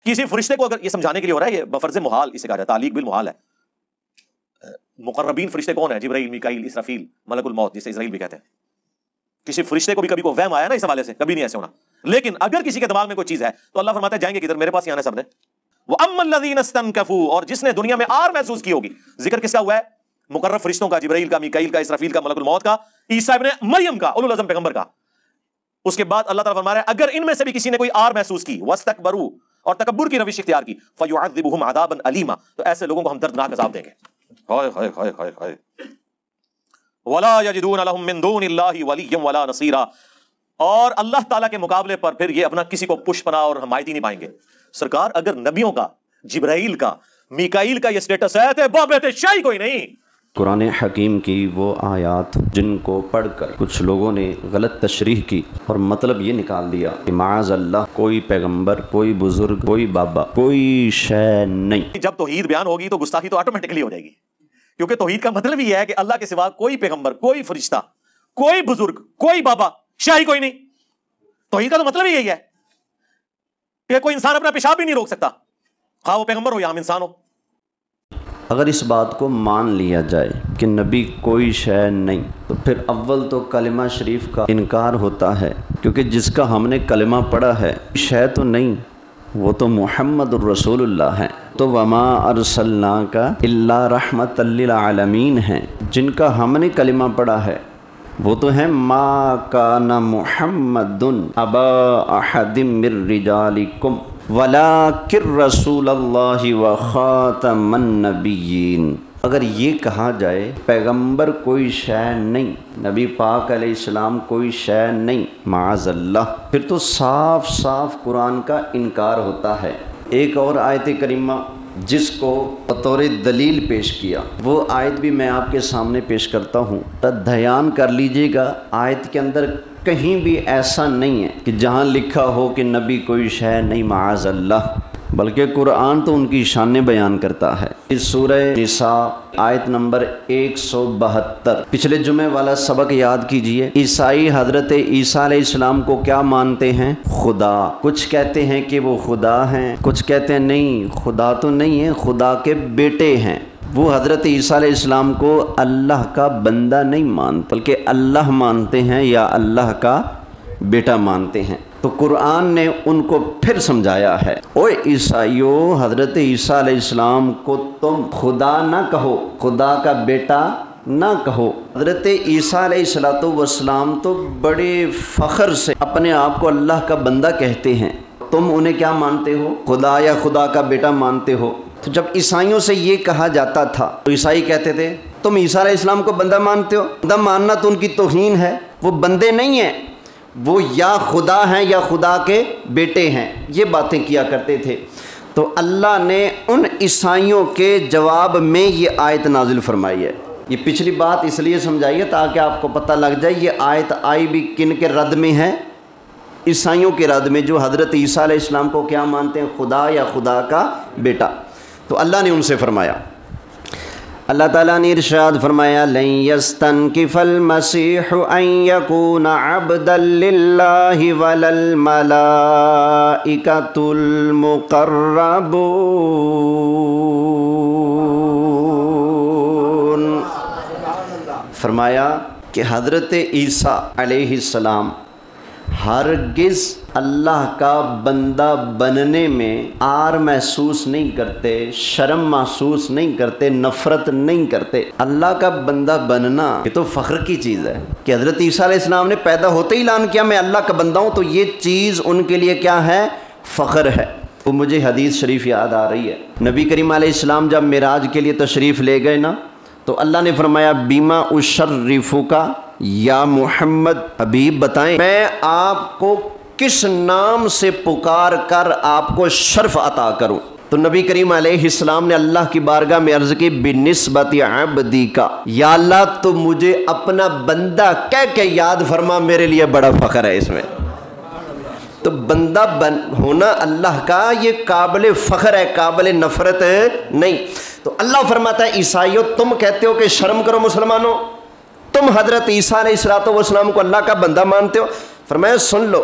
کسی فرشتے کو اگر یہ سمجھانے کے لیے ہو رہا ہے، یہ بفرض محال اسے کہا جاتا ہے، تعلیق بالمحال ہے. مقربین فرشتے کون ہیں؟ جبرائیل، میکائیل، اسرافیل، ملک الموت جسے اسرائیل بھی کہتے ہیں. کسی فرشتے کو بھی کبھی کوئی وہم آیا نا اس حوالے سے؟ کبھی نہیں ایسے ہونا. لیکن اگر کسی کے دماغ میں کوئی چیز ہے تو اللہ فرماتا ہے جائیں گے کدھر؟ میرے پاس ہی آنا سب نے. وَأَمَّا الَّذِينَ اسْتَنكَفُوا، اور جس نے دنیا میں آر محسوس کی ہوگی. ذکر کس کا ہوا ہے؟ مقرب فرشتوں کا، جبرائیل کا، میکائیل کا، اسرافیل کا، ملک الموت کا، عیسیٰ ابن مریم کا، اولو العزم پیغمبر کا. اس کے بعد اللہ تعالیٰ فرما رہا ہے اگر ان میں سے بھی کسی نے کوئی آر محسوس کی، وَاسْتَكْبَرُوا، اور تکبر کی روش اختیار کی، فَيُعَذِّبُهُمْ عَذَابًا أَلِيمًا، تو ایسے لوگوں کو ہم دردناک عذاب دیں گے. ہائے ہائے ہائے ہائے ہائے. وَلَا يَجِدُونَ لَهُم مِّن دُونِ اللَّهِ وَلِيًّا وَلَا نَصِيرًا، اور اللہ تعالیٰ کے مقابلے پر پھر یہ اپنا کسی کو پش پناہ اور حمایتی نہیں پائیں گے. سرکار اگر نبیوں کا، جبرائیل کا، میکائیل کا یہ سٹیٹس ہے تو بابے تے شاہی کوئی نہیں. قرآن حکیم کی وہ آیات جن کو پڑھ کر کچھ لوگوں نے غلط تشریح کی اور مطلب یہ نکال دیا کہ معاذ اللہ کوئی پیغمبر، کوئی بزرگ، کوئی بابا، کوئی شے نہیں. جب توحید بیان ہوگی تو گستاخی تو آٹومیٹکلی ہو جائے گی، کیونکہ توحید کا مطلب یہ ہے کہ اللہ کے سوا کوئی پیغمبر، کوئی فرشتہ، کوئی بزرگ، کوئی بابا، شاہی کوئی نہیں. توحید کا تو مطلب یہی ہے کہ کوئی انسان اپنا پیشاب بھی نہیں روک سکتا، خواہ وہ پیغمبر ہو یا ہم انسان ہو. اگر اس بات کو مان لیا جائے کہ نبی کوئی شے نہیں تو پھر اول تو کلمہ شریف کا انکار ہوتا ہے، کیونکہ جس کا ہم نے کلمہ پڑھا ہے شے تو نہیں، وہ تو محمد الرسول اللہ ہے. تو وما ارسلناک الا رحمۃ للعالمین ہیں. جن کا ہم نے کلمہ پڑھا ہے وہ تو ہیں ما کان محمد ابا احد من رجالکم ولکن رسول اللہ وخاتم النبیین. اگر یہ کہا جائے پیغمبر کوئی شے نہیں، نبی پاک علیہ السلام کوئی شے نہیں، معاذ اللہ، پھر تو صاف صاف قرآن کا انکار ہوتا ہے. ایک اور آیت کریمہ جس کو بطور دلیل پیش کیا، وہ آیت بھی میں آپ کے سامنے پیش کرتا ہوں. دھیان کر لیجئے گا، آیت کے اندر کہیں بھی ایسا نہیں ہے کہ جہاں لکھا ہو کہ نبی کوئی شے نہیں، معاذ اللہ، بلکہ قرآن تو ان کی شانیں بیان کرتا ہے. اس سورہ نساء آیت نمبر 172، پچھلے جمعے والا سبق یاد کیجئے. عیسائی حضرت عیسیٰ علیہ السلام کو کیا مانتے ہیں؟ خدا. کچھ کہتے ہیں کہ وہ خدا ہیں، کچھ کہتے ہیں نہیں خدا تو نہیں ہے، خدا کے بیٹے ہیں. وہ حضرت عیسیٰ علیہ السلام کو اللہ کا بندہ نہیں مانتے، بلکہ اللہ مانتے ہیں یا اللہ کا بیٹا مانتے ہیں. تو قرآن نے ان کو پھر سمجھایا ہے، اوے عیسائیو، حضرت عیسیٰ علیہ السلام کو تم خدا نہ کہو، خدا کا بیٹا نہ کہو. حضرت عیسیٰ علیہ السلام تو بڑے فخر سے اپنے آپ کو اللہ کا بندہ کہتے ہیں، تم انہیں کیا مانتے ہو؟ خدا یا خدا کا بیٹا مانتے ہو. تو جب عیسائیوں سے یہ کہا جاتا تھا تو عیسائی کہتے تھے تم عیسیٰ علیہ السلام کو بندہ مانتے ہو؟ بندہ ماننا تو ان کی توہین ہے، وہ بندے نہیں ہیں، وہ یا خدا ہیں یا خدا کے بیٹے ہیں، یہ باتیں کیا کرتے تھے. تو اللہ نے ان عیسائیوں کے جواب میں یہ آیت نازل فرمائی ہے. یہ پچھلی بات اس لیے سمجھائیے تاکہ آپ کو پتہ لگ جائے یہ آیت آئی بھی کن کے رد میں ہے؟ عیسائیوں کے رد میں، جو حضرت عیسیٰ علیہ السلام کو کیا مانتے ہیں؟ خدا یا خدا کا بیٹا. تو اللہ نے ان سے فرمایا، اللہ تعالیٰ نے ارشاد فرمایا لن یستنکف المسیح ان یکون عبدا للہ ولا الملائکۃ المقربون. فرمایا کہ حضرت عیسیٰ علیہ السلام ہرگز اللہ کا بندہ بننے میں آر محسوس نہیں کرتے، شرم محسوس نہیں کرتے، نفرت نہیں کرتے. اللہ کا بندہ بننا یہ تو فخر کی چیز ہے کہ حضرت عیسیٰ علیہ السلام نے پیدا ہوتے ہی اعلان کیا میں اللہ کا بندہ ہوں، تو یہ چیز ان کے لیے کیا ہے؟ فخر ہے. تو مجھے حدیث شریف یاد آ رہی ہے، نبی کریم علیہ السلام جب معراج کے لیے تشریف لے گئے نا تو اللہ نے فرمایا بیما اشرفک یا محمد، حبیب بتائیں میں آپ کو کس نام سے پکار کر آپ کو شرف عطا کروں. تو نبی کریم علیہ السلام نے اللہ کی بارگاہ میں عرض کی بنسبت عبدی کا، یا اللہ تو مجھے اپنا بندہ کہہ کے یاد فرما، میرے لیے بڑا فخر ہے اس میں. تو بندہ ہونا اللہ کا یہ قابل فخر ہے، قابل نفرت نہیں. تو اللہ فرماتا ہے عیسائیوں تم کہتے ہو کہ شرم کرو مسلمانوں، تم حضرت عیسیٰ علیہ السلام کو اللہ کا بندہ مانتے ہو. فرمایا سن لو،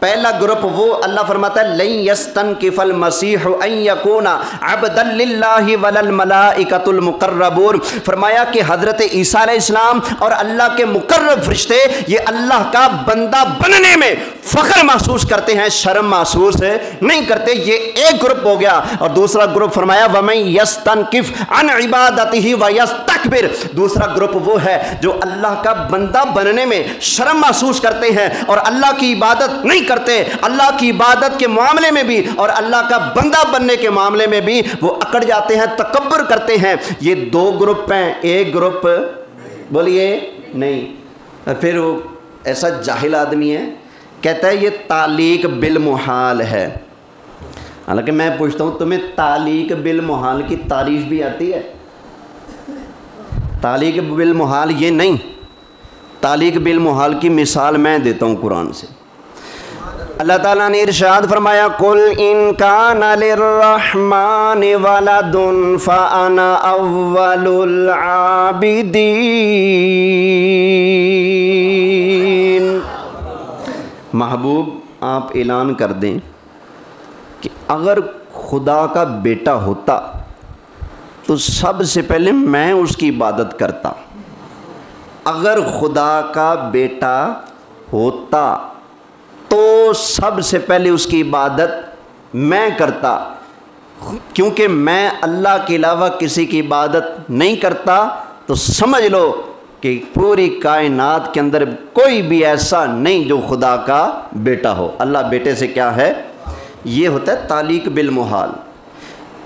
پہلا گروپ وہ اللہ فرماتا ہے لن یستنکف المسیح ان یکون عبدا للہ وللملائکۃ المقربون، فرمایا کہ حضرت عیسیٰ علیہ السلام اور اللہ کے مقرب فرشتے یہ اللہ کا بندہ بننے میں فخر محسوس کرتے ہیں، شرم محسوس نہیں کرتے۔ یہ ایک گروپ ہو گیا۔ اور دوسرا گروپ فرمایا ومن یستنکف عن عبادتہ ویستکبر، دوسرا گروپ وہ ہے جو اللہ کا بندہ بننے میں شرم محسوس کرتے ہیں اور اللہ کی عبادت نہیں کرتے، اللہ کی عبادت کے معاملے میں بھی اور اللہ کا بندہ بننے کے معاملے میں بھی وہ اکڑ جاتے ہیں، تکبر کرتے ہیں۔ یہ دو گروپ ہیں، ایک گروپ بولیے نہیں۔ اور پھر وہ ایسا جاہل آدمی ہے کہتا ہے یہ تعلیق بالمحال ہے۔ حالانکہ میں پوچھتا ہوں تمہیں تعلیق بالمحال کی تعریف بھی آتی ہے؟ تعلیق بالمحال یہ نہیں، تعلیق بالمحال کی مثال میں دیتا ہوں قرآن سے۔ اللہ تعالیٰ نے ارشاد فرمایا قل ان کان للرحمن ولد فانا اول العابدین، محبوب آپ اعلان کر دیں کہ اگر خدا کا بیٹا ہوتا تو سب سے پہلے میں اس کی عبادت کرتا۔ اگر خدا کا بیٹا ہوتا تو سب سے پہلے اس کی عبادت میں کرتا، کیونکہ میں اللہ کے علاوہ کسی کی عبادت نہیں کرتا تو سمجھ لو کہ پوری کائنات کے اندر کوئی بھی ایسا نہیں جو خدا کا بیٹا ہو۔ اللہ بیٹے سے کیا ہے؟ یہ ہوتا ہے تعلیق بالمحال۔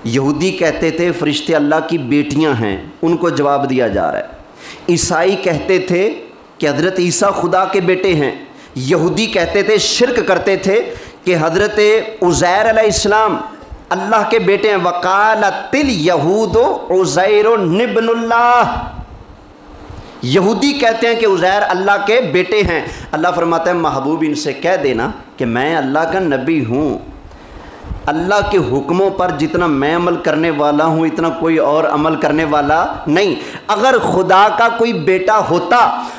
یہودی کہتے تھے فرشتے اللہ کی بیٹیاں ہیں، ان کو جواب دیا جا رہا ہے۔ عیسائی کہتے تھے کہ حضرت عیسیٰ خدا کے بیٹے ہیں۔ یہودی کہتے تھے، شرک کرتے تھے کہ حضرت عزیر علیہ السلام اللہ کے بیٹے ہیں۔ وقالت الیہود عزیر ابن اللہ، یہودی کہتے ہیں کہ عزیر اللہ کے بیٹے ہیں۔ اللہ فرماتا ہے محبوب ان سے کہہ دینا کہ میں اللہ کا نبی ہوں، اللہ کے حکموں پر جتنا میں عمل کرنے والا ہوں اتنا کوئی اور عمل کرنے والا نہیں۔ اگر خدا کا کوئی بیٹا ہوتا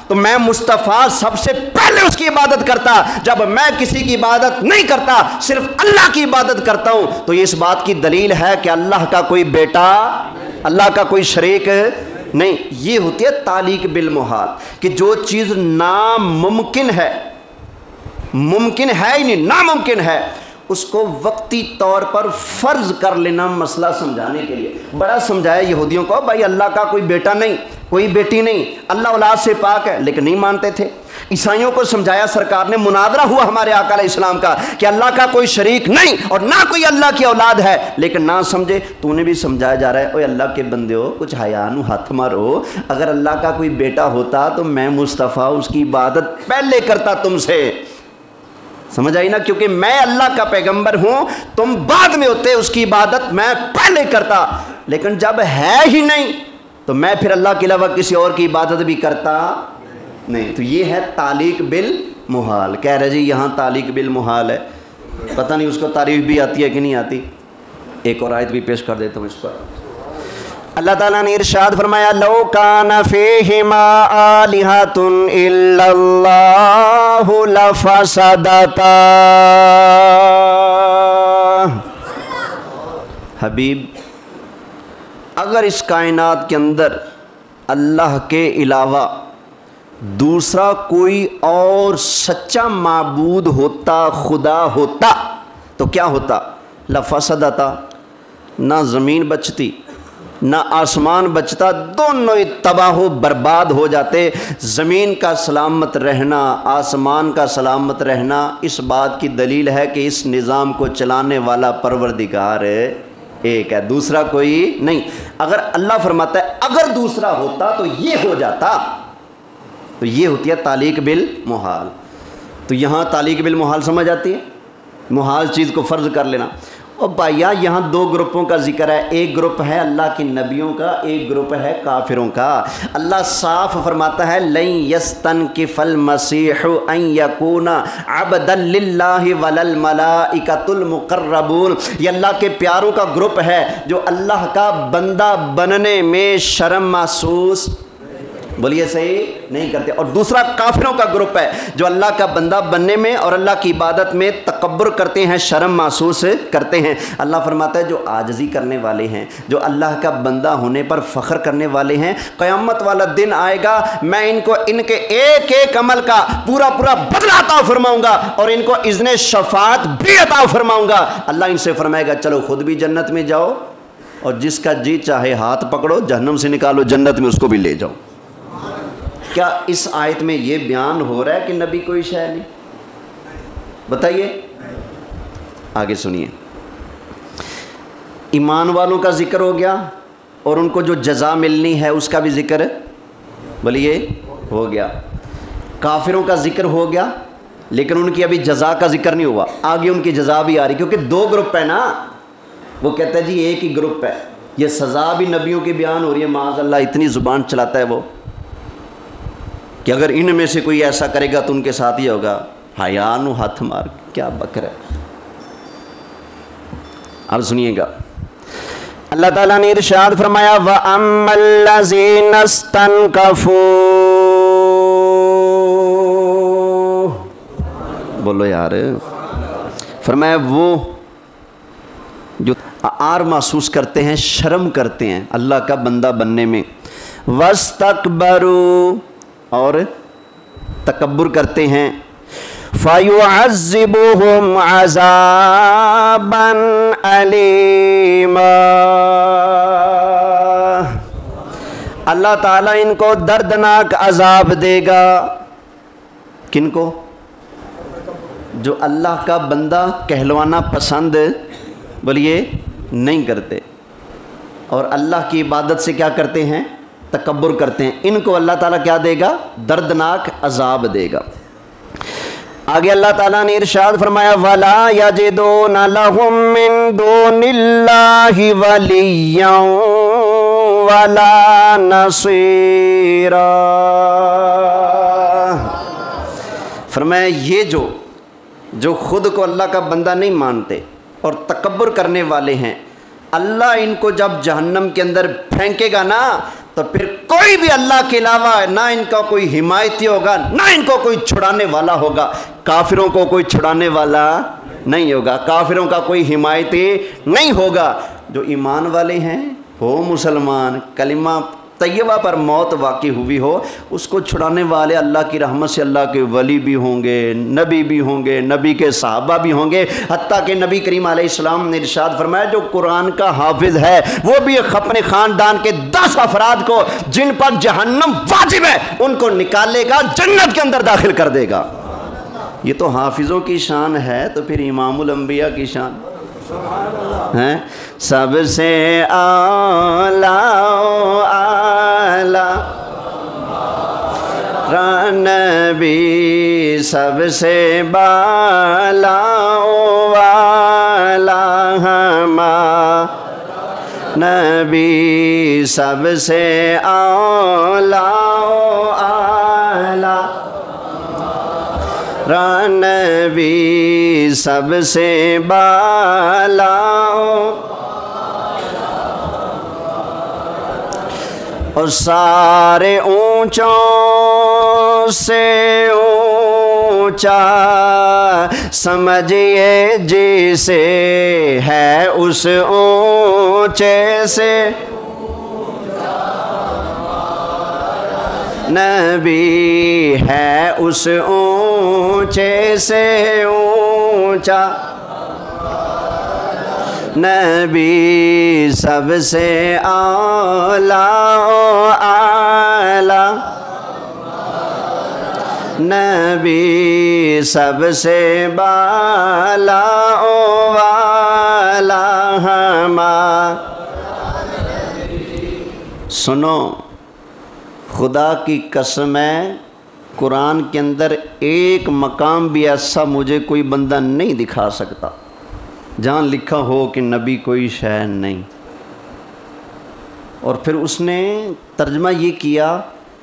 تو میں مصطفیٰ سب سے پہلے اس کی عبادت کرتا۔ جب میں کسی کی عبادت نہیں کرتا، صرف اللہ کی عبادت کرتا ہوں، تو یہ اس بات کی دلیل ہے کہ اللہ کا کوئی بیٹا، اللہ کا کوئی شریک نہیں۔ یہ ہوتی ہے تعلیق بالمحال، کہ جو چیز ناممکن ہے، ممکن ہے ہی نہیں، ناممکن ہے، اس کو وقتی طور پر فرض کر لینا مسئلہ سمجھانے کے لیے۔ بڑا سمجھایا یہودیوں کو، بھائی اللہ کا کوئی بیٹا نہیں، کوئی بیٹی نہیں، اللہ اولاد سے پاک ہے، لیکن نہیں مانتے تھے۔ عیسائیوں کو سمجھایا سرکار نے، مناظرہ ہوا ہمارے آقا علیہ السلام کا کہ اللہ کا کوئی شریک نہیں اور نہ کوئی اللہ کی اولاد ہے، لیکن نہ سمجھے تو انہیں بھی سمجھایا جا رہا ہے اوے اللہ کے بندے ہو، کچھ حیا نو ہاتھ مارو، اگر اللہ کا کوئی بیٹا ہوتا تو میں مصطفیٰ اس کی عبادت پہلے کرتا تم سے۔ سمجھ آئی نا؟ کیونکہ میں اللہ کا پیغمبر ہوں، تم بعد میں ہوتے، اس کی عبادت میں پہلے کرتا، لیکن جب ہے ہی نہیں تو میں پھر اللہ کے علاوہ کسی اور کی عبادت بھی کرتا نہیں۔ تو یہ ہے تعلیق بالمحال۔ کہہ رہے جی یہاں تعلیق بالمحال ہے، پتہ نہیں اس کو تعریف بھی آتی ہے کہ نہیں آتی۔ ایک اور آیت بھی پیش کر دیتا ہوں اس پر۔ اللہ تعالیٰ نے ارشاد فرمایا لو کان فیہما آلہۃ الا اللہ لفسدتا، حبیب اگر اس کائنات کے اندر اللہ کے علاوہ دوسرا کوئی اور سچا معبود ہوتا، خدا ہوتا، تو کیا ہوتا؟ لفسدتا، نہ زمین بچتی نہ آسمان بچتا، دونوں تباہ و برباد ہو جاتے۔ زمین کا سلامت رہنا، آسمان کا سلامت رہنا اس بات کی دلیل ہے کہ اس نظام کو چلانے والا پروردگار ایک ہے، دوسرا کوئی نہیں۔ اگر اللہ فرماتا ہے اگر دوسرا ہوتا تو یہ ہو جاتا، تو یہ ہوتی ہے تعلیق بالمحال۔ تو یہاں تعلیق بالمحال سمجھ آتی ہے، محال چیز کو فرض کر لینا۔ اور بھائیا یہاں دو گروپوں کا ذکر ہے، ایک گروپ ہے اللہ کے نبیوں کا، ایک گروپ ہے کافروں کا۔ اللہ صاف فرماتا ہے لن یستنکف المسیح ان یکون عبدا للہ وللملائکۃ المقربون، یہ اللہ کے پیاروں کا گروپ ہے جو اللہ کا بندہ بننے میں شرم محسوس بولیے صحیح نہیں کرتے۔ اور دوسرا کافروں کا گروپ ہے جو اللہ کا بندہ بننے میں اور اللہ کی عبادت میں تکبر کرتے ہیں، شرم محسوس کرتے ہیں۔ اللہ فرماتا ہے جو عاجزی کرنے والے ہیں، جو اللہ کا بندہ ہونے پر فخر کرنے والے ہیں، قیامت والا دن آئے گا، میں ان کو ان کے ایک ایک عمل کا پورا پورا بدلہ عطا فرماؤں گا اور ان کو اذن شفاعت بھی عطا فرماؤں گا۔ اللہ ان سے فرمائے گا چلو خود بھی جنت میں جاؤ اور جس کا جی چاہے ہاتھ پکڑو جہنم سے نکالو، جنت میں اس کو بھی لے جاؤ۔ کیا اس آیت میں یہ بیان ہو رہا ہے کہ نبی کوئی شے نہیں؟ بتائیے، آگے سنیے۔ ایمان والوں کا ذکر ہو گیا اور ان کو جو جزا ملنی ہے اس کا بھی ذکر بولیے ہو گیا۔ کافروں کا ذکر ہو گیا لیکن ان کی ابھی جزا کا ذکر نہیں ہوا، آگے ان کی جزا بھی آ رہی، کیونکہ دو گروپ ہے نا۔ وہ کہتا ہے جی ایک ہی گروپ ہے، یہ سزا بھی نبیوں کی بیان ہو رہی ہے۔ معاذ اللہ اتنی زبان چلاتا ہے وہ کہ اگر ان میں سے کوئی ایسا کرے گا تو ان کے ساتھ یہ ہوگا۔ حیا نو ہاتھ مار، کیا بکر ہے۔ اب سنیے گا، اللہ تعالیٰ نے ارشاد فرمایا وَأَمَّا الَّذِينَ اسْتَنْكَفُوا، بولو یار، فرمایا وہ جو عار محسوس کرتے ہیں، شرم کرتے ہیں اللہ کا بندہ بننے میں، وَاسْتَكْبَرُوا، اور تکبر کرتے ہیں، فَيُعَذِّبُهُمْ عَذَابًا أَلِيمًا، اللہ تعالیٰ ان کو دردناک عذاب دے گا۔ کن کو؟ جو اللہ کا بندہ کہلوانا پسند بولیے نہیں کرتے اور اللہ کی عبادت سے کیا کرتے ہیں؟ تکبر کرتے ہیں، ان کو اللہ تعالیٰ کیا دے گا؟ دردناک عذاب دے گا۔ آگے اللہ تعالیٰ نے ارشاد فرمایا وَلَا يَجِدُونَ لَهُم مِّن دُونِ اللَّهِ وَلِيًّا وَلَا نَصِيرًا، فرمایا یہ جو خود کو اللہ کا بندہ نہیں مانتے اور تکبر کرنے والے ہیں، اللہ ان کو جب جہنم کے اندر پھینکے گا نا تو پھر کوئی بھی اللہ کے علاوہ نہ ان کا کوئی حمایتی ہوگا، نہ ان کو کوئی چھڑانے والا ہوگا۔ کافروں کو کوئی چھڑانے والا نہیں ہوگا، کافروں کا کوئی حمایتی نہیں ہوگا۔ جو ایمان والے ہیں، ہو مسلمان، کلمہ طیبہ پر موت واقع ہوئی ہو، اس کو چھڑانے والے اللہ کی رحمت سے اللہ کے ولی بھی ہوں گے، نبی بھی ہوں گے، نبی کے صحابہ بھی ہوں گے، حتیٰ کہ نبی کریم علیہ السلام نے ارشاد فرمایا جو قرآن کا حافظ ہے وہ بھی اپنے خاندان کے 10 افراد کو جن پر جہنم واجب ہے ان کو نکالے گا، جنت کے اندر داخل کر دے گا۔ یہ تو حافظوں کی شان ہے، تو پھر امام الانبیاء کی شان ہیں؟ سب سے اعلیٰ نبی، سب سے بالا والا ہمارا نبی، سب سے اعلیٰ نبی، سب سے بالا اور سارے اونچوں سے اونچا سمجھیے جسے ہے اس اونچے سے نبی ہے اس اونچے سے اونچا نبی، سب سے اعلیٰ نبی، سب سے بالا والا ہمارا۔ سنو، خدا کی قسم ہے، قرآن کے اندر ایک مقام بھی ایسا مجھے کوئی بندہ نہیں دکھا سکتا جہاں لکھا ہو کہ نبی کوئی شے نہیں۔ اور پھر اس نے ترجمہ یہ کیا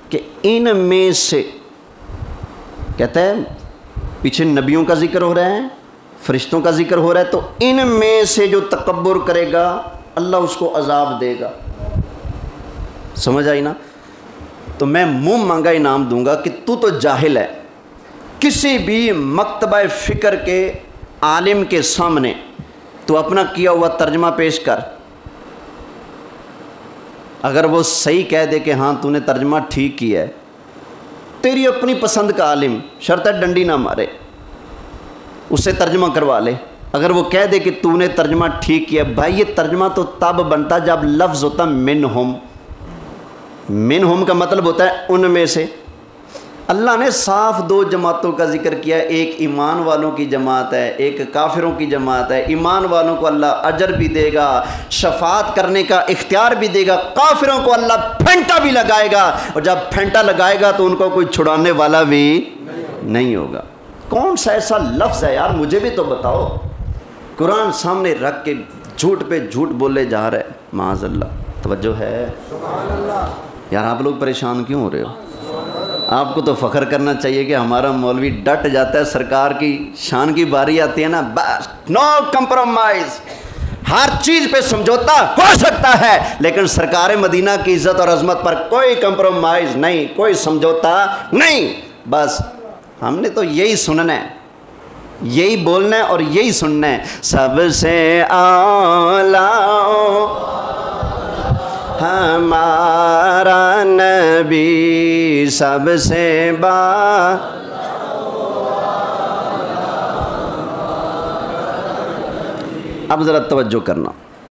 کہ ان میں سے، کہتا ہے پیچھے نبیوں کا ذکر ہو رہا ہے، فرشتوں کا ذکر ہو رہا ہے، تو ان میں سے جو تکبر کرے گا اللہ اس کو عذاب دے گا۔ سمجھ آئی نا؟ تو تو میں منہ مانگا انعام دوں گا کہ تو جاہل ہے. کسی بھی مکتبہ فکر کے عالم کے سامنے تو اپنا کیا ہوا ترجمہ پیش کر, اگر وہ صحیح کہہ دے کہ ہاں تو نے ترجمہ ٹھیک کیا ہے, تیری اپنی پسند کا عالم شرط ہے ڈنڈی نہ مارے, اسے ترجمہ کروا لے. اگر وہ کہہ دے کہ تو نے ترجمہ ٹھیک کیا, بھائی یہ ترجمہ تو تب بنتا جب لفظ ہوتا منہم. منہم کا مطلب ہوتا ہے ان میں سے. اللہ نے صاف دو جماعتوں کا ذکر کیا, ایک ایمان والوں کی جماعت ہے, ایک کافروں کی جماعت ہے. ایمان والوں کو اللہ اجر بھی دے گا, شفاعت کرنے کا اختیار بھی دے گا, کافروں کو اللہ پھینٹا بھی لگائے گا, اور جب پھینٹا لگائے گا تو ان کو کوئی چھڑانے والا بھی نہیں ہوگا. کون سا ایسا لفظ ہے یار, مجھے بھی تو بتاؤ. قرآن سامنے رکھ کے جھوٹ پہ جھوٹ بولے جا رہے, معاذ اللہ. توجہ ہے یار, آپ لوگ پریشان کیوں ہو رہے ہو؟ آپ کو تو فخر کرنا چاہیے کہ ہمارا مولوی ڈٹ جاتا ہے, سرکار کی شان کی باری آتی ہے نا, بس نو کمپرومائز, ہر چیز پہ سمجھوتا ہو سکتا ہے لیکن سرکار مدینہ کی عزت اور عظمت پر کوئی کمپرومائز نہیں, کوئی سمجھوتا نہیں. بس ہم نے تو یہی سننا ہے, یہی بولنا ہے اور یہی سننا ہے. سب سے اعلیٰ ہمارا نبی, سب سے اب ذرا توجہ کرنا.